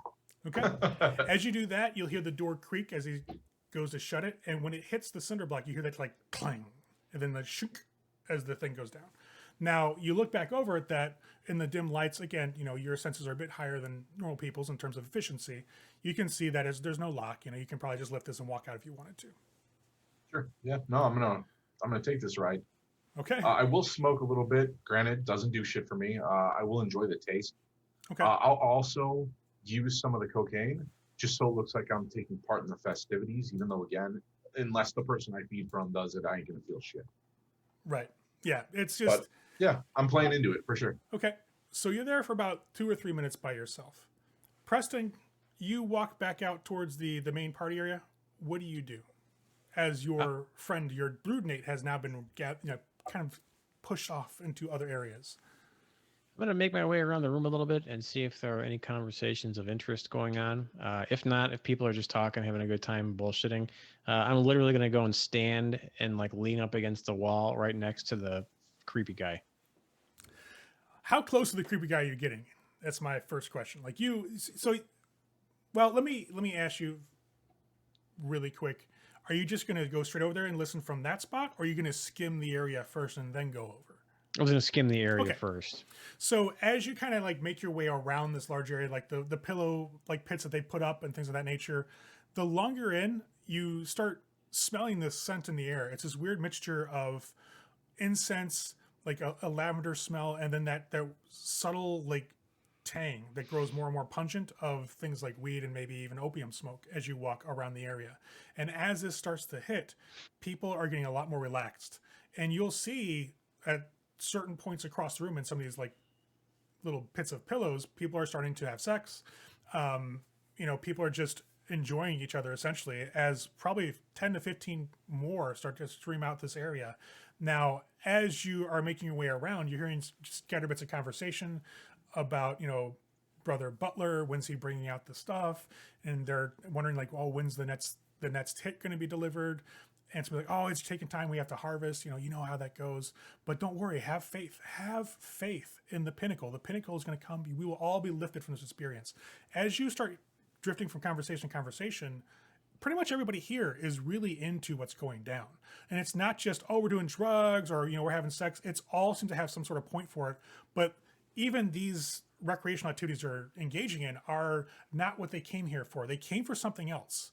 Okay. As you do that, you'll hear the door creak as he goes to shut it. And when it hits the cinder block, you hear that like clang. And then the shook as the thing goes down. Now you look back over at that in the dim lights again. Your senses are a bit higher than normal people's in terms of efficiency. You can see that there's no lock. You can probably just lift this and walk out if you wanted to. Sure. Yeah. No, I'm gonna take this ride. Okay. I will smoke a little bit. Granted, doesn't do shit for me. I will enjoy the taste. Okay. I'll also use some of the cocaine just so it looks like I'm taking part in the festivities, even though, again, unless the person I feed from does it, I ain't gonna feel shit. Right. Yeah. It's just. But yeah, I'm playing into it for sure. Okay. So you're there for about 2 or 3 minutes by yourself. Preston, you walk back out towards the main party area. What do you do? As your friend, your broodmate, has now been kind of pushed off into other areas. I'm gonna make my way around the room a little bit and see if there are any conversations of interest going on. If not, if people are just talking, having a good time, bullshitting, I'm literally gonna go and stand and like lean up against the wall right next to the creepy guy. How close to the creepy guy are you getting? That's my first question. Like you, so, well, let me ask you really quick. Are you just gonna go straight over there and listen from that spot, or are you gonna skim the area first and then go over? I was gonna skim the area Okay. first. So as you kind of like make your way around this large area, like the pillow like pits that they put up and things of that nature, the longer you're in, you start smelling this scent in the air. It's this weird mixture of incense, like a lavender smell, and then that subtle like tang that grows more and more pungent of things like weed and maybe even opium smoke as you walk around the area. And as this starts to hit, people are getting a lot more relaxed. And you'll see at certain points across the room in some of these like little pits of pillows, people are starting to have sex. People are just enjoying each other essentially, as probably 10 to 15 more start to stream out this area. Now, as you are making your way around, you're hearing scattered bits of conversation about, Brother Butler, when's he bringing out the stuff? And they're wondering like, oh, when's the next hit going to be delivered? And it's like, oh, it's taking time. We have to harvest. You know how that goes. But don't worry. Have faith. Have faith in the pinnacle. The pinnacle is going to come. We will all be lifted from this experience. As you start drifting from conversation to conversation, pretty much everybody here is really into what's going down. And it's not just, oh, we're doing drugs or, we're having sex. It's all seem to have some sort of point for it. But even these recreational activities they're engaging in are not what they came here for. They came for something else.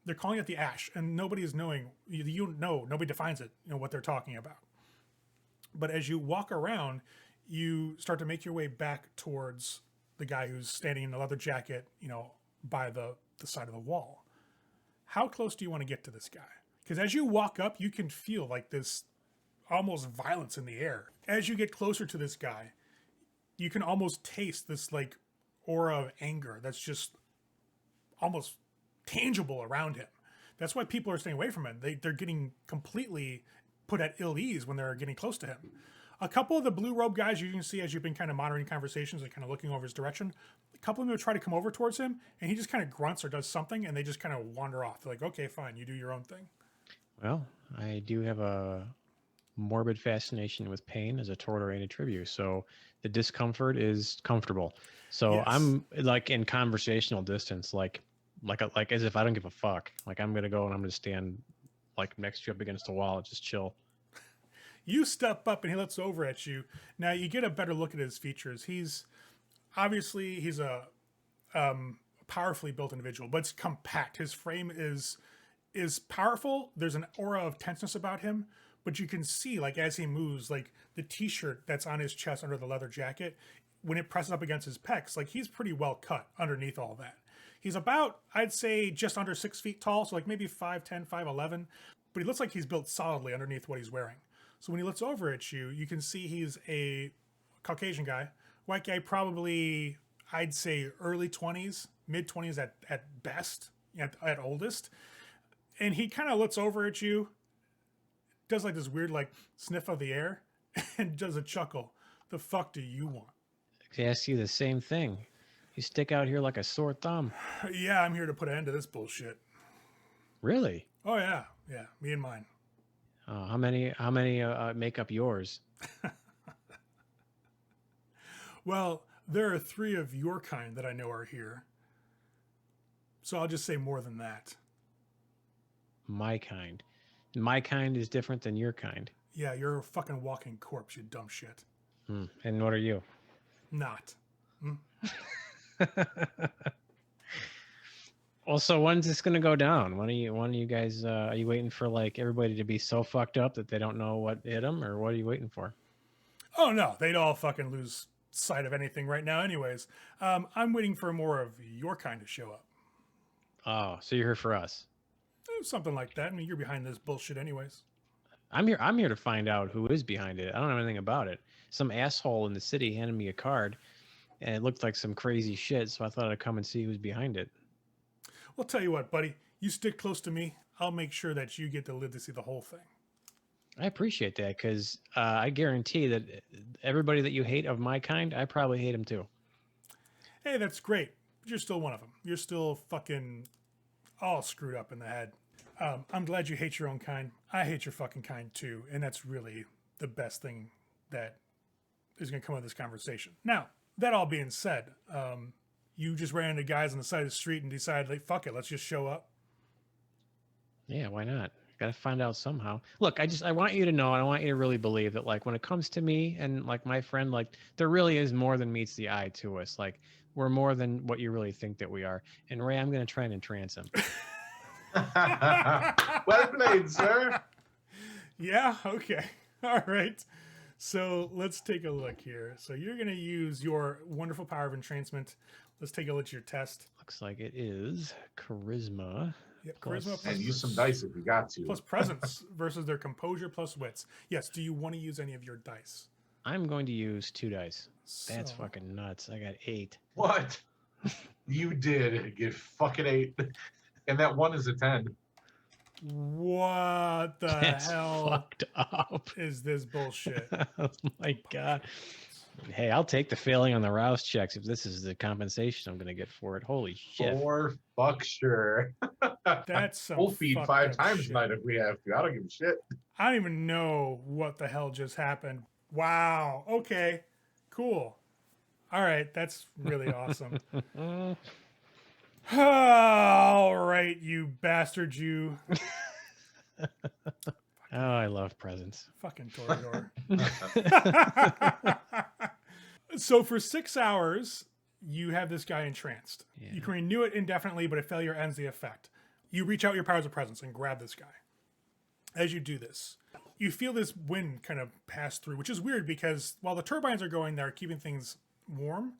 They're calling it the ash, and nobody is knowing. Nobody defines it. What they're talking about. But as you walk around, you start to make your way back towards the guy who's standing in the leather jacket, by the side of the wall. How close do you want to get to this guy? Because as you walk up, you can feel like this almost violence in the air. As you get closer to this guy, you can almost taste this like aura of anger that's just almost tangible around him. That's why people are staying away from him. They're getting completely put at ill ease when they're getting close to him. A couple of the blue robe guys you can see as you've been kind of monitoring conversations and kind of looking over his direction, a couple of them will try to come over towards him and he just kind of grunts or does something and they just kind of wander off. They're like, okay, fine, you do your own thing. Well, I do have a morbid fascination with pain as a tort or a tribute, so the discomfort is comfortable. So Yes. I'm like in conversational distance, like as if I don't give a fuck. Like I'm gonna go and I'm gonna stand like next to you up against the wall and just chill. You step up and he looks over at you. Now you get a better look at his features. He's a powerfully built individual, but it's compact. His frame is powerful. There's an aura of tenseness about him, but you can see like as he moves, like the t-shirt that's on his chest under the leather jacket, when it presses up against his pecs, like he's pretty well cut underneath all that. He's about, I'd say, just under 6 feet tall, so like maybe 5'10", 5'11", but he looks like he's built solidly underneath what he's wearing. So when he looks over at you, you can see he's a Caucasian guy, white guy, probably, I'd say early 20s, mid 20s at best, at oldest. And he kind of looks over at you, does like this weird like sniff of the air, and does a chuckle. The fuck do you want? I ask you the same thing. You stick out here like a sore thumb. Yeah, I'm here to put an end to this bullshit. Really? Oh yeah, me and mine. How many make up yours? Well, there are 3 of your kind that I know are here. So I'll just say more than that. My kind. My kind is different than your kind. Yeah, you're a fucking walking corpse, you dumb shit. And what are you? Not. Well, so when's this gonna go down? When are you guys? Are you waiting for like everybody to be so fucked up that they don't know what hit them, or what are you waiting for? Oh no, they'd all fucking lose sight of anything right now, anyways. I'm waiting for more of your kind to show up. Oh, so you're here for us? Something like that. I mean, you're behind this bullshit, anyways. I'm here. I'm here to find out who is behind it. I don't know anything about it. Some asshole in the city handed me a card, and it looked like some crazy shit. So I thought I'd come and see who's behind it. Well, tell you what, buddy. You stick close to me. I'll make sure that you get to live to see the whole thing. I appreciate that because I guarantee that everybody that you hate of my kind, I probably hate them too. Hey, that's great. But you're still one of them. You're still fucking all screwed up in the head. I'm glad you hate your own kind. I hate your fucking kind too. And that's really the best thing that is going to come out of this conversation. Now, that all being said, you just ran into guys on the side of the street and decided, like, fuck it, let's just show up. Yeah, why not? Got to find out somehow. Look, I want you to know, and I want you to really believe that, like, when it comes to me and like my friend, like, there really is more than meets the eye to us. Like, we're more than what you really think that we are. And Ray, I'm going to try and entrance him. Well played, sir. Yeah, okay. All right. So let's take a look here. So you're going to use your wonderful power of entrancement. Let's take a look at your test. Looks like it is charisma. Yep, Plus- charisma And use some dice if you got to. plus presence versus their composure plus wits. Yes, do you want to use any of your dice? I'm going to use 2 dice. That's So- fucking nuts. I got 8. What? You did get fucking 8. And that 1 is a 10. What the That's hell fucked up. is this bullshit? Oh my god. Hey, I'll take the failing on the rouse checks if this is the compensation I'm going to get for it. Holy shit. For fuck sure. That's some We'll feed fucked 5 up times shit. tonight if we have to. I don't give a shit. I don't even know what the hell just happened. Wow. Okay. Cool. All right. That's really awesome. All right, you bastard, you. Oh, I love presents. Fucking Toreador. So for 6 hours, you have this guy entranced. Yeah. You can renew it indefinitely, but a failure ends the effect. You reach out your powers of presence and grab this guy. As you do this, you feel this wind kind of pass through, which is weird because while the turbines are going, they're keeping things warm.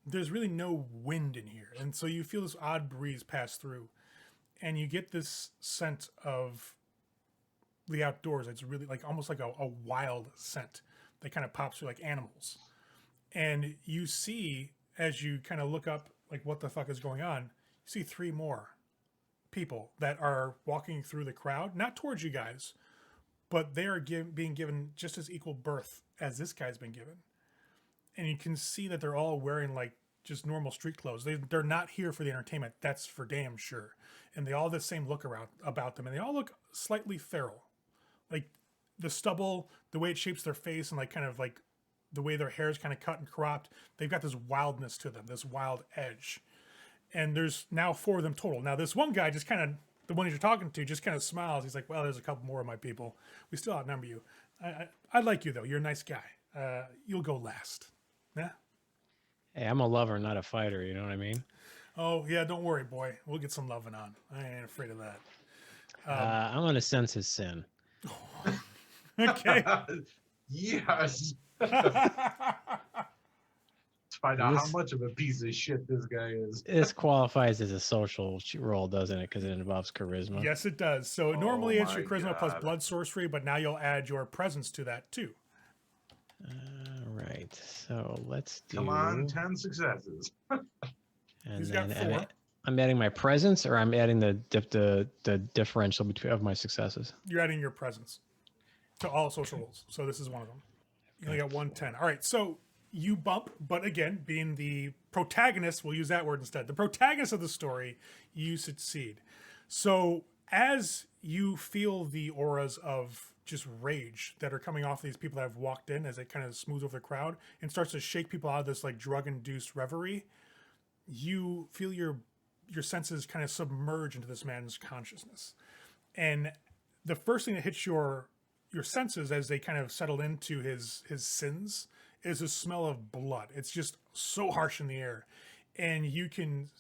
There's really no wind in here. And so you feel this odd breeze pass through. And you get this scent of the outdoors. It's really like almost like a wild scent that kind of pops through like animals. And you see, as you kind of look up like what the fuck is going on, you see 3 more people that are walking through the crowd, not towards you guys, but they are being given just as equal birth as this guy's been given. And you can see that they're all wearing like just normal street clothes. They're not here for the entertainment. That's for damn sure. And they all have the same look about them. And they all look slightly feral. Like the stubble, the way it shapes their face, and like kind of like the way their hair is kind of cut and cropped. They've got this wildness to them, this wild edge. And there's now 4 of them total. Now this one guy just kind of, the one you're talking to, just kind of smiles. He's like, well, there's a couple more of my people. We still outnumber you. I like you though. You're a nice guy. You'll go last. Yeah. Hey, I'm a lover, not a fighter. You know what I mean? Oh yeah, don't worry, boy. We'll get some loving on. I ain't afraid of that. I'm going to sense his sin. Okay. Yes. To find out how much of a piece of shit this guy is. This qualifies as a social roll, doesn't it? Because it involves charisma. Yes, it does. So normally it's your my charisma plus God. blood sorcery, but now you'll add your presence to that too. All right. So let's do. Come on, 10 successes. And He's got then 4. I'm adding my presence, or I'm adding the differential between of my successes. You're adding your presence to all social rolls. So this is one of them. You only got 110. All right. So you bump, but again, being the protagonist, we'll use that word instead. The protagonist of the story, you succeed. So as you feel the auras of just rage that are coming off these people that have walked in, as it kind of smooths over the crowd and starts to shake people out of this like drug-induced reverie, you feel your senses kind of submerge into this man's consciousness. And the first thing that hits your your senses as they kind of settle into his sins is a smell of blood. It's just so harsh in the air, and you can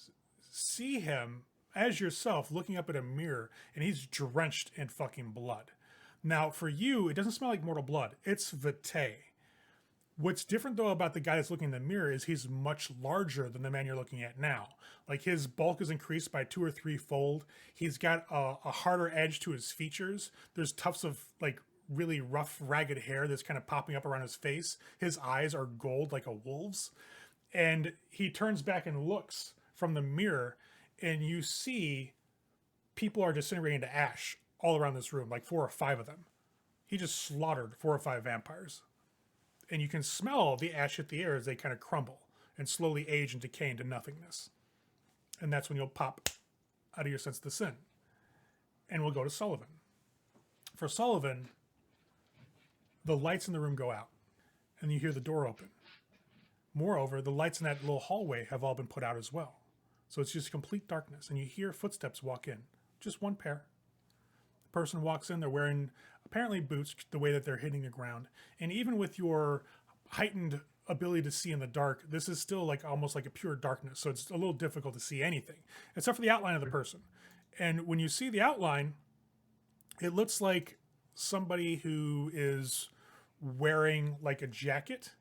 see him as yourself looking up at a mirror, and he's drenched in fucking blood. Now, for you, it doesn't smell like mortal blood. It's vitae. What's different, though, about the guy that's looking in the mirror is he's much larger than the man you're looking at now. Like, his bulk is increased by 2 or 3-fold. He's got a harder edge to his features. There's tufts of, like, really rough, ragged hair that's kind of popping up around his face. His eyes are gold like a wolf's. And he turns back and looks from the mirror, and you see people are disintegrating to ash all around this room, like 4 or 5 of them. He just slaughtered 4 or 5 vampires. And you can smell the ash hit the air as they kind of crumble and slowly age and decay into nothingness. And that's when you'll pop out of your sense of the sin. And we'll go to Sullivan. For Sullivan, the lights in the room go out, and you hear the door open. Moreover, the lights in that little hallway have all been put out as well. So it's just complete darkness, and you hear footsteps walk in. Just one pair. The person walks in, they're wearing apparently boots, the way that they're hitting the ground. And even with your heightened ability to see in the dark, this is still like almost like a pure darkness. So it's a little difficult to see anything, except for the outline of the person. And when you see the outline, it looks like somebody who is wearing like a jacket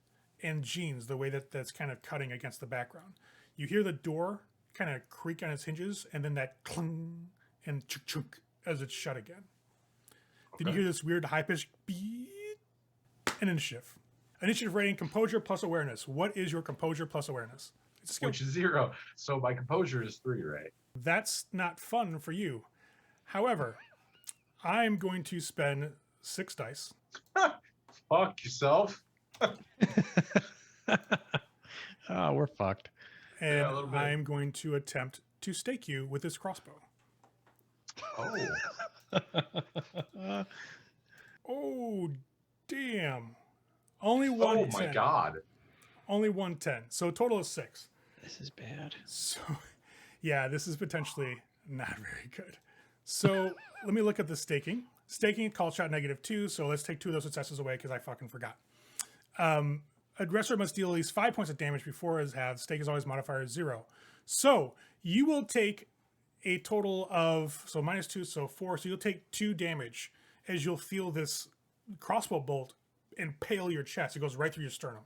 and jeans, the way that that's kind of cutting against the background. You hear the door kind of creak on its hinges, and then that cling and chunk chunk as it's shut again. Okay. Then you hear this weird high-pitched beep and initiative. Initiative rating, composure plus awareness. What is your composure plus awareness? It's a skill. Which is 0. So my composure is 3, right? That's not fun for you. However, I'm going to spend 6 dice. Fuck yourself. Oh, we're fucked. And yeah, I'm going to attempt to stake you with this crossbow. Oh. Oh, damn. Only 110. Oh, my God. Only 110. So a total of 6. This is bad. So, yeah, this is potentially not very good. So let me look at the staking. Staking, call shot -2. So let's take 2 of those successes away because I fucking forgot. Aggressor must deal at least 5 points of damage before his half. Stake is always modifier 0. So you will take a total of, so -2, so 4. So you'll take 2 damage as you'll feel this crossbow bolt impale your chest. It goes right through your sternum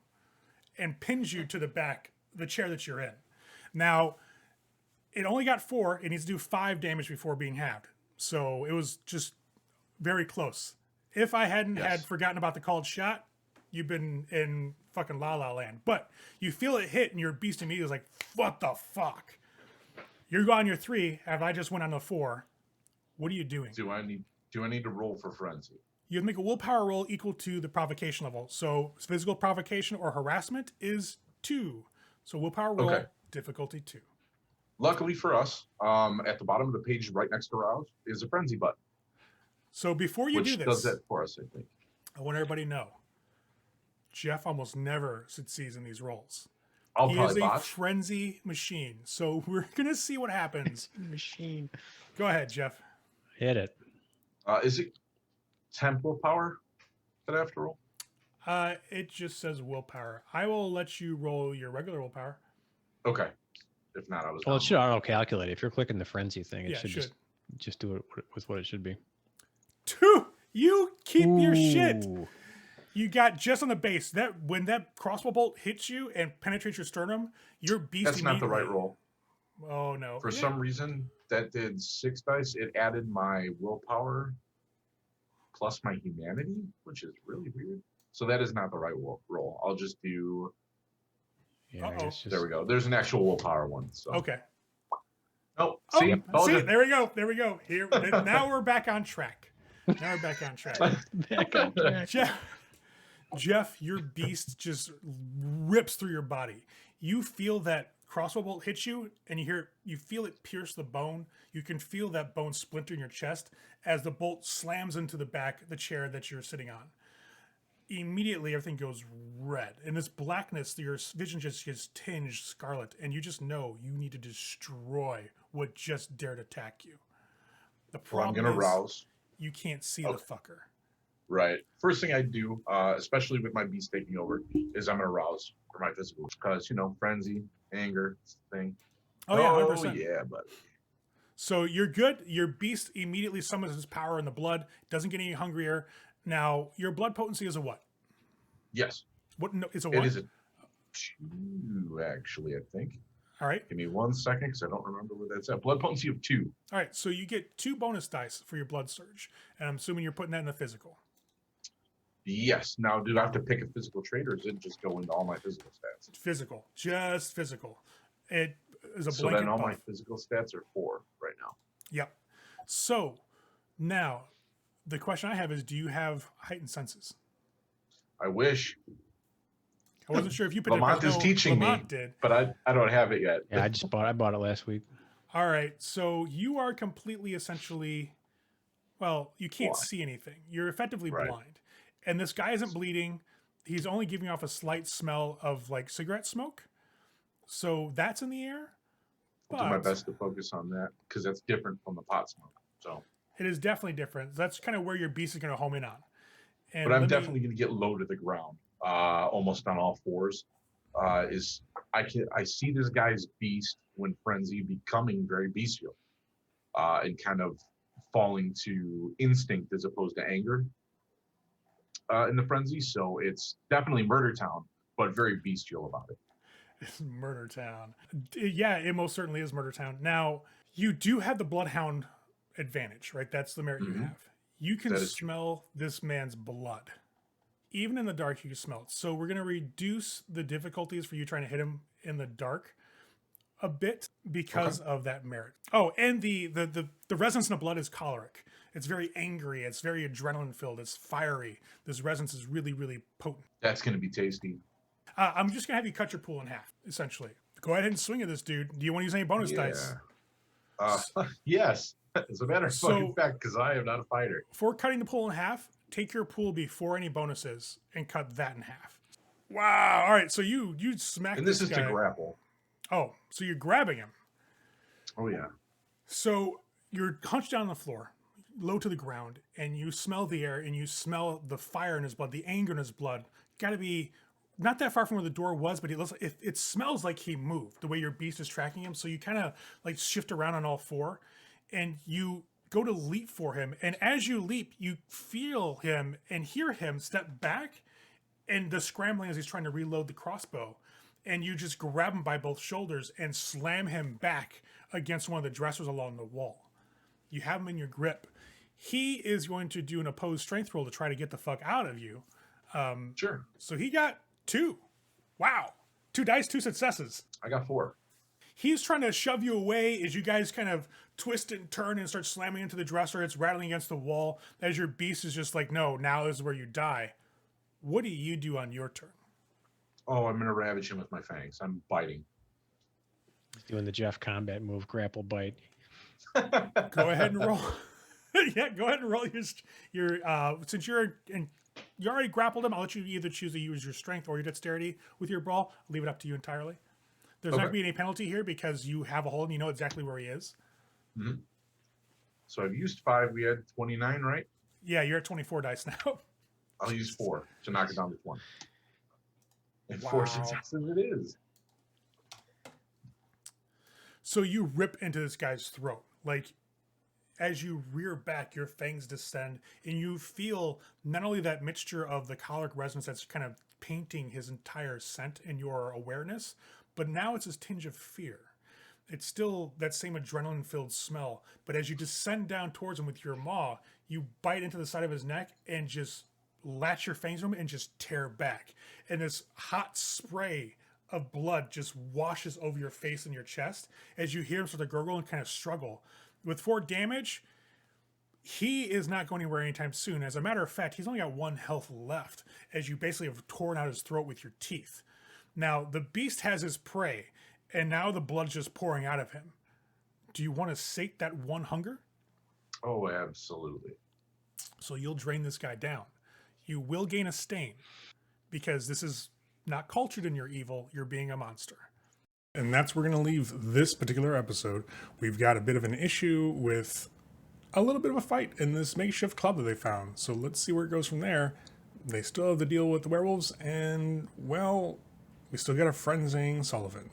and pins you to the back, the chair that you're in. Now, it only got 4. It needs to do 5 damage before being halved. So it was just very close. If I hadn't had forgotten about the called shot, you've been in fucking La La Land. But you feel it hit, and your beast immediately is like, what the fuck? You're on your 3. If I just went on the 4, what are you doing? Do I need to roll for frenzy? You have to make a willpower roll equal to the provocation level. So physical provocation or harassment is 2. So willpower roll, difficulty 2. Luckily for us, at the bottom of the page right next to Rouse is a frenzy button. So before you do this, which does that for us, I think. I want everybody to know, Jeff almost never succeeds in these rolls. He is a frenzy machine. So we're going to see what happens. Machine. Go ahead, Jeff. Hit it. Is it temp willpower that I have to roll? It just says willpower. I will let you roll your regular willpower. Okay. If not, I was. Well, it should auto-calculate. If you're clicking the frenzy thing, it Yeah, should just do it with what it should be. 2. You keep your shit. You got just on the base. That when that crossbow bolt hits you and penetrates your sternum, your beast. That's not the right roll. Oh no! For some reason, that did 6 dice. It added my willpower plus my humanity, which is really weird. So that is not the right roll. I'll just do. Yeah, there we go. There's an actual willpower one. So. Okay. Oh, see, there we go. There we go. Here, now we're back on track. Now we're back on track. Back on track. Jeff, your beast just rips through your body. You feel that crossbow bolt hit you, and you feel it pierce the bone. You can feel that bone splinter in your chest as the bolt slams into the chair that you're sitting on. Immediately, everything goes red. In this blackness, your vision just gets tinged scarlet, and you just know you need to destroy what just dared attack you. The problem I'm going to rouse. You can't see the fucker. Right. First thing I do, especially with my beast taking over, is I'm gonna rouse for my physical because frenzy, anger, it's the thing. Oh yeah, Oh 100%. yeah, buddy. So you're good. Your beast immediately summons his power in the blood. Doesn't get any hungrier. Now your blood potency is a what? Yes, What? No, it's a it what? is a 2 actually. I think. All right. Give me 1 second because I don't remember where that's at. Blood potency of 2. All right. So you get 2 bonus dice for your blood surge, and I'm assuming you're putting that in the physical. Yes. Now, do I have to pick a physical trait, or does it just go into all my physical stats? Physical, just physical. It is a So blanket then all buff. my physical stats are 4 right now. Yep. So now the question I have is, do you have heightened senses? I wish. I wasn't sure if you picked it. Lemont is teaching Lemont me, did. but I don't have it yet. Yeah, I bought it last week. All right. So you are completely essentially, well, you can't Blind. see anything. You're effectively Right. blind. And this guy isn't bleeding. He's only giving off a slight smell of like cigarette smoke. So that's in the air. I'll do my But best to focus on that because that's different from the pot smoke. So, it is definitely different. That's kind of where your beast is going to home in on. And but I'm let me- definitely going to get low to the ground, almost on all fours. I see this guy's beast when frenzy becoming very bestial, and kind of falling to instinct as opposed to anger in the frenzy. So it's definitely Murder Town, but very bestial about it. It's Murder Town. Yeah, it most certainly is Murder Town. Now, you do have the Bloodhound advantage, right? That's the merit you Mhm. have. You can That is true. smell this man's blood. Even in the dark, you can smell it. So we're going to reduce the difficulties for you trying to hit him in the dark a bit because of that merit. Oh, and the resonance in the blood is choleric. It's very angry. It's very adrenaline filled. It's fiery. This resonance is really, really potent. That's going to be tasty. I'm just going to have you cut your pool in half, essentially. Go ahead and swing at this dude. Do you want to use any bonus dice? Yes. As a matter of So- fucking fact, because I am not a fighter. For cutting the pool in half, take your pool before any bonuses and cut that in half. Wow. All right. So you smack And this is guy. to grapple. Oh, so you're grabbing him. Oh yeah. So you're hunched down on the floor, low to the ground, and you smell the air and you smell the fire in his blood, the anger in his blood. Got to be not that far from where the door was, but it smells like he moved the way your beast is tracking him. So you kind of like shift around on all four and you go to leap for him. And as you leap, you feel him and hear him step back and the scrambling as he's trying to reload the crossbow. And you just grab him by both shoulders and slam him back against one of the dressers along the wall. You have him in your grip. He is going to do an opposed strength roll to try to get the fuck out of you. Sure. So he got 2. Wow. 2 dice, 2 successes. I got 4. He's trying to shove you away as you guys kind of twist and turn and start slamming into the dresser. It's rattling against the wall as your beast is just like, no, now is where you die. What do you do on your turn? Oh, I'm gonna ravage him with my fangs. I'm biting. He's doing the Jeff combat move, grapple bite. Go ahead and roll. Yeah, go ahead and roll your since you already grappled him, I'll let you either choose to use your strength or your dexterity with your brawl. I'll leave it up to you entirely. There's not Okay. going to be any penalty here because you have a hold and you know exactly where he is. Mm-hmm. So I've used 5. We had 29, right? Yeah, you're at 24 dice now. I'll use 4 to knock it down to 20. And Wow. 4 successes it is. So you rip into this guy's throat. Like, as you rear back, your fangs descend, and you feel not only that mixture of the choleric resonance that's kind of painting his entire scent in your awareness, but now it's this tinge of fear. It's still that same adrenaline-filled smell, but as you descend down towards him with your maw, you bite into the side of his neck and just latch your fangs on him and just tear back. And this hot spray of blood just washes over your face and your chest as you hear him sort of gurgle and kind of struggle. With 4 damage, he is not going anywhere anytime soon. As a matter of fact, he's only got 1 health left as you basically have torn out his throat with your teeth. Now, the beast has his prey, and now the blood's just pouring out of him. Do you want to sate that 1 hunger? Oh, absolutely. So you'll drain this guy down. You will gain a stain because this is not cultured in your evil. You're being a monster. And that's where we're going to leave this particular episode. We've got a bit of an issue with a little bit of a fight in this makeshift club that they found. So let's see where it goes from there. They still have to deal with the werewolves, and, well, we still got a frenzying Sullivan.